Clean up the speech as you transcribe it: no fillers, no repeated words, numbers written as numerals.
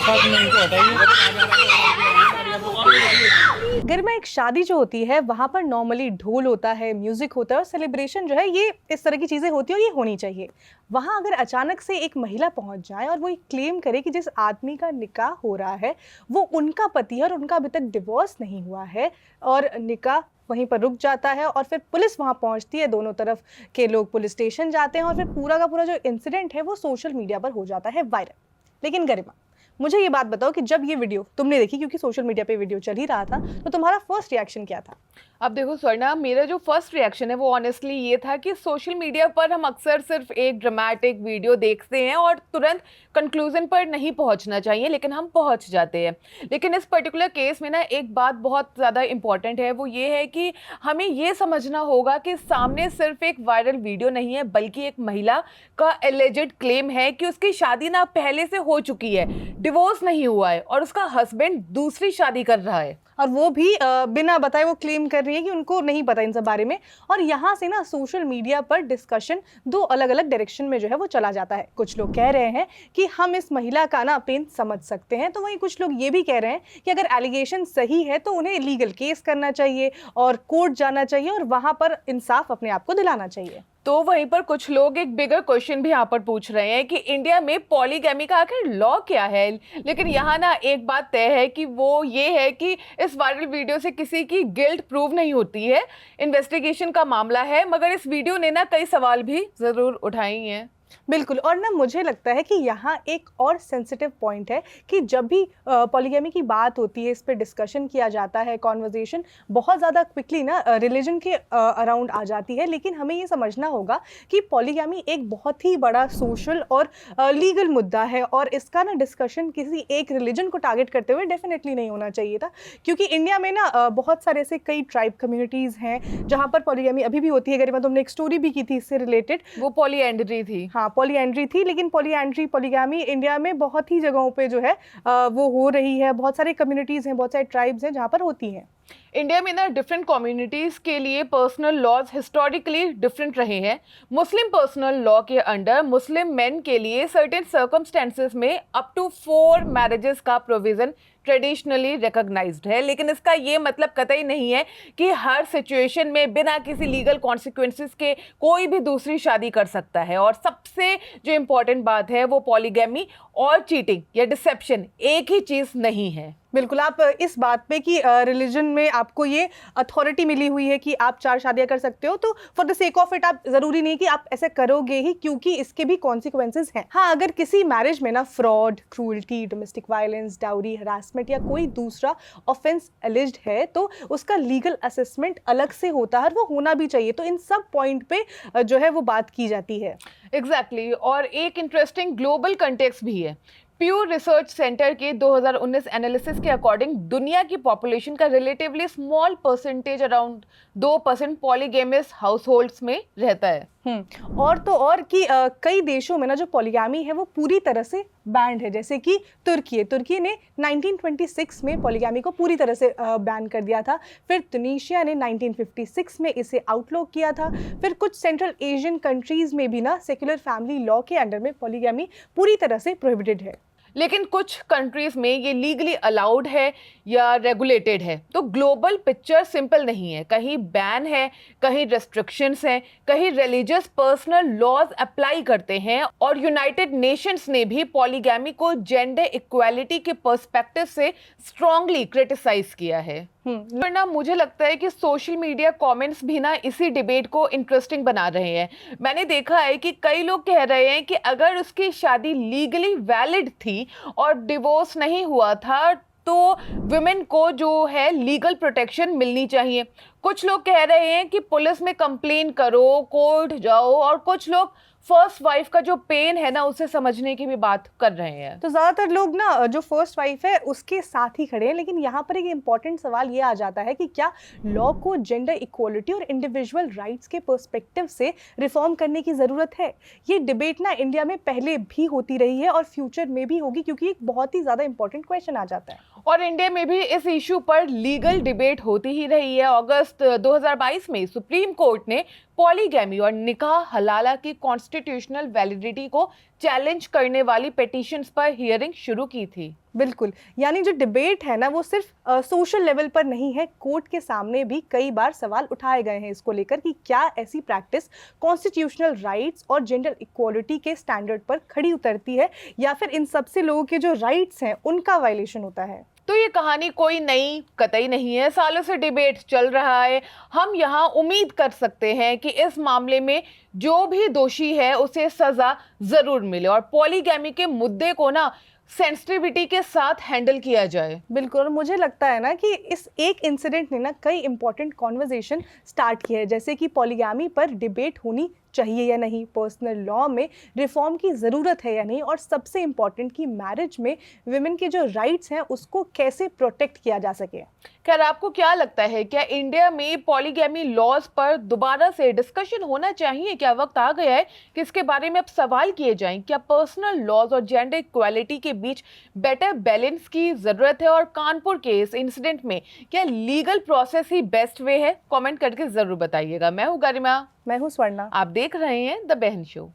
साथ में इनको हटाइए। गरिमा, एक शादी जो होती है वहाँ पर नॉर्मली ढोल होता है, म्यूजिक होता है और सेलिब्रेशन जो है ये इस तरह की चीज़ें होती है और ये होनी चाहिए। वहाँ अगर अचानक से एक महिला पहुँच जाए और वो ये क्लेम करे कि जिस आदमी का निकाह हो रहा है वो उनका पति है और उनका अभी तक डिवोर्स नहीं हुआ है और निकाह वहीं पर रुक जाता है और फिर पुलिस वहाँ पहुँचती है, दोनों तरफ के लोग पुलिस स्टेशन जाते हैं और फिर पूरा का पूरा जो इंसिडेंट है वो सोशल मीडिया पर हो जाता है वायरल। लेकिन गरिमा, मुझे ये बात बताओ कि जब ये वीडियो तुमने देखी, क्योंकि सोशल मीडिया पे वीडियो चल ही रहा था, तो तुम्हारा फर्स्ट रिएक्शन क्या था? अब देखो स्वर्णा, मेरा जो फर्स्ट रिएक्शन है वो ऑनेस्टली ये था कि सोशल मीडिया पर हम अक्सर सिर्फ एक ड्रामेटिक वीडियो देखते हैं और तुरंत कंक्लूजन पर नहीं पहुंचना चाहिए, लेकिन हम पहुंच जाते हैं। लेकिन इस पर्टिकुलर केस में ना एक बात बहुत ज़्यादा इंपॉर्टेंट है, वो ये है कि हमें ये समझना होगा कि सामने सिर्फ एक वायरल वीडियो नहीं है, बल्कि एक महिला का एलिजेड क्लेम है कि उसकी शादी ना पहले से हो चुकी है, डिवोर्स नहीं हुआ है और उसका हस्बैंड दूसरी शादी कर रहा है, और वो भी बिना बताए वो क्लेम कर रही है कि उनको नहीं पता इन सब बारे में। और यहाँ से ना सोशल मीडिया पर डिस्कशन दो अलग अलग डायरेक्शन में जो है वो चला जाता है। कुछ लोग कह रहे हैं कि हम इस महिला का ना पेन समझ सकते हैं, तो वहीं कुछ लोग ये भी कह रहे हैं कि अगर एलिगेशन सही है तो उन्हें लीगल केस करना चाहिए और कोर्ट जाना चाहिए और वहाँ पर इंसाफ अपने आप को दिलाना चाहिए। तो वहीं पर कुछ लोग एक बिगर क्वेश्चन भी यहाँ पर पूछ रहे हैं कि इंडिया में पॉलीगैमी का आखिर लॉ क्या है। लेकिन यहाँ ना एक बात तय है कि वो ये है कि इस वायरल वीडियो से किसी की गिल्ट प्रूव नहीं होती है, इन्वेस्टिगेशन का मामला है, मगर इस वीडियो ने ना कई सवाल भी ज़रूर उठाए हैं। बिल्कुल। और ना मुझे लगता है कि यहाँ एक और सेंसिटिव पॉइंट है कि जब भी पॉलीगैमी की बात होती है, इस पे डिस्कशन किया जाता है, कॉन्वर्जेशन बहुत ज़्यादा क्विकली ना रिलीजन के अराउंड आ जाती है। लेकिन हमें ये समझना होगा कि पॉलीगैमी एक बहुत ही बड़ा सोशल और लीगल मुद्दा है और इसका ना डिस्कशन किसी एक रिलीजन को टारगेट करते हुए डेफिनेटली नहीं होना चाहिए था, क्योंकि इंडिया में ना बहुत सारे ऐसे कई ट्राइब कम्युनिटीज़ हैं जहाँ पर पॉलीगैमी अभी भी होती है। गरिमा, तुमने एक स्टोरी भी की थी इससे रिलेटेड, वो पॉलीएंड्री थी। हाँ, पॉलीएंड्री थी। लेकिन पॉलीएंड्री पॉलीगैमी इंडिया में बहुत ही जगहों पे जो है वो हो रही है। बहुत सारे कम्युनिटीज़ हैं, बहुत सारे ट्राइब्स हैं जहाँ पर होती हैं। इंडिया में ना डिफरेंट कम्युनिटीज़ के लिए पर्सनल लॉज हिस्टोरिकली डिफरेंट रहे हैं। मुस्लिम पर्सनल लॉ के अंडर मुस्लिम मेन के लिए सर्टेन सर्कमस्टेंसेस में अप टू 4 मैरिजेस का प्रोविज़न ट्रेडिशनली रिकॉग्नाइज्ड है। लेकिन इसका ये मतलब कतई नहीं है कि हर सिचुएशन में बिना किसी लीगल कॉन्सिक्वेंसेस के कोई भी दूसरी शादी कर सकता है। और सबसे जो इम्पोर्टेंट बात है वो पॉलीगैमी और चीटिंग या डिसेप्शन एक ही चीज़ नहीं है। बिल्कुल, आप इस बात पे कि रिलीजन में आपको ये अथॉरिटी मिली हुई है कि आप 4 शादियां कर सकते हो, तो for the sake of it आप ज़रूरी नहीं कि आप ऐसे करोगे ही, क्योंकि इसके भी कॉन्सिक्वेंसेस हैं। हाँ, अगर किसी मैरिज में ना fraud, cruelty, domestic violence, dowry, harassment या कोई दूसरा ऑफेंस एलिज्ड है तो उसका लीगल असेसमेंट अलग से होता है और वो होना भी चाहिए। तो इन सब पॉइंट पे जो है वो बात की जाती है। एग्जैक्टली। और एक इंटरेस्टिंग ग्लोबल कंटेक्स्ट भी है। प्यूर रिसर्च सेंटर के 2019 एनालिसिस के अकॉर्डिंग दुनिया की पॉपुलेशन का relatively small percentage around 2% पॉलीगेमस households में रहता है। और तो और कि कई देशों में ना जो पॉलीगैमी है वो पूरी तरह से बैंड है, जैसे कि तुर्की ने 1926 में पॉलीगैमी को पूरी तरह से बैन कर दिया था। फिर तुनीशिया ने 1956 में इसे आउटलॉ किया था। फिर कुछ सेंट्रल एशियन कंट्रीज़ में भी ना सेक्युलर फैमिली लॉ के अंडर में पॉलीगैमी पूरी तरह से प्रोहिबिटेड है। लेकिन कुछ कंट्रीज में ये लीगली अलाउड है या रेगुलेटेड है। तो ग्लोबल पिक्चर सिंपल नहीं है, कहीं बैन है, कहीं रेस्ट्रिक्शंस हैं, कहीं रिलीजियस पर्सनल लॉज अप्लाई करते हैं। और यूनाइटेड नेशंस ने भी पॉलीगैमी को जेंडर इक्वालिटी के पर्सपेक्टिव से स्ट्रांगली क्रिटिसाइज किया है। वरना मुझे लगता है कि सोशल मीडिया कमेंट्स भी ना इसी डिबेट को इंटरेस्टिंग बना रहे हैं। मैंने देखा है कि कई लोग कह रहे हैं कि अगर उसकी शादी लीगली वैलिड थी और डिवोर्स नहीं हुआ था तो वुमेन को जो है लीगल प्रोटेक्शन मिलनी चाहिए। कुछ लोग कह रहे हैं कि पुलिस में कंप्लेन करो, कोर्ट जाओ, और कुछ लोग फर्स्ट वाइफ का जो पेन है ना उसे समझने की भी बात कर रहे हैं। तो ज़्यादातर लोग ना जो फर्स्ट वाइफ है उसके साथ ही खड़े हैं। लेकिन यहाँ पर एक इम्पॉर्टेंट सवाल ये आ जाता है कि क्या लॉ को जेंडर इक्वलिटी और इंडिविजुअल राइट्स के पर्सपेक्टिव से रिफॉर्म करने की ज़रूरत है। ये डिबेट ना इंडिया में पहले भी होती रही है और फ्यूचर में भी होगी, क्योंकि एक बहुत ही ज़्यादा इंपॉर्टेंट क्वेश्चन आ जाता है। और इंडिया में भी इस इशू पर लीगल डिबेट होती ही रही है। अगस्त 2022 में सुप्रीम कोर्ट ने पॉलीगैमी और निकाह हलाला की कॉन्स्टिट्यूशनल वैलिडिटी को चैलेंज करने वाली पिटीशंस पर हियरिंग शुरू की थी। बिल्कुल, यानी जो डिबेट है ना वो सिर्फ सोशल लेवल पर नहीं है, कोर्ट के सामने भी कई बार सवाल उठाए गए हैं इसको लेकर कि क्या ऐसी प्रैक्टिस कॉन्स्टिट्यूशनल राइट्स और जेंडर इक्वालिटी के स्टैंडर्ड पर खड़ी उतरती है या फिर इन सबसे लोगों के जो राइट्स हैं उनका वायलेशन होता है। तो ये कहानी कोई नई कतई नहीं है, सालों से डिबेट चल रहा है। हम यहाँ उम्मीद कर सकते हैं कि इस मामले में जो भी दोषी है उसे सजा जरूर मिले और पॉलीगैमी के मुद्दे को ना सेंसिटिविटी के साथ हैंडल किया जाए। बिल्कुल, और मुझे लगता है ना कि इस एक इंसिडेंट ने ना कई इंपॉर्टेंट कॉन्वर्जेशन स्टार्ट किया है, जैसे कि पॉलीगैमी पर डिबेट होनी चाहिए या नहीं, पर्सनल लॉ में रिफॉर्म की ज़रूरत है या नहीं, और सबसे इम्पॉर्टेंट कि मैरिज में विमेन के जो राइट्स हैं उसको कैसे प्रोटेक्ट किया जा सके। खैर, आपको क्या लगता है, क्या इंडिया में पॉलीगैमी लॉज पर दोबारा से डिस्कशन होना चाहिए? क्या वक्त आ गया है कि इसके बारे में अब सवाल किए जाएं? क्या पर्सनल लॉज और जेंडर इक्वालिटी के बीच बेटर बैलेंस की ज़रूरत है? और कानपुर के इस इंसिडेंट में क्या लीगल प्रोसेस ही बेस्ट वे है? कमेंट करके ज़रूर बताइएगा। मैं हूँ गरिमा। मैं हूँ स्वर्णा। आप देख रहे हैं द बहन शो।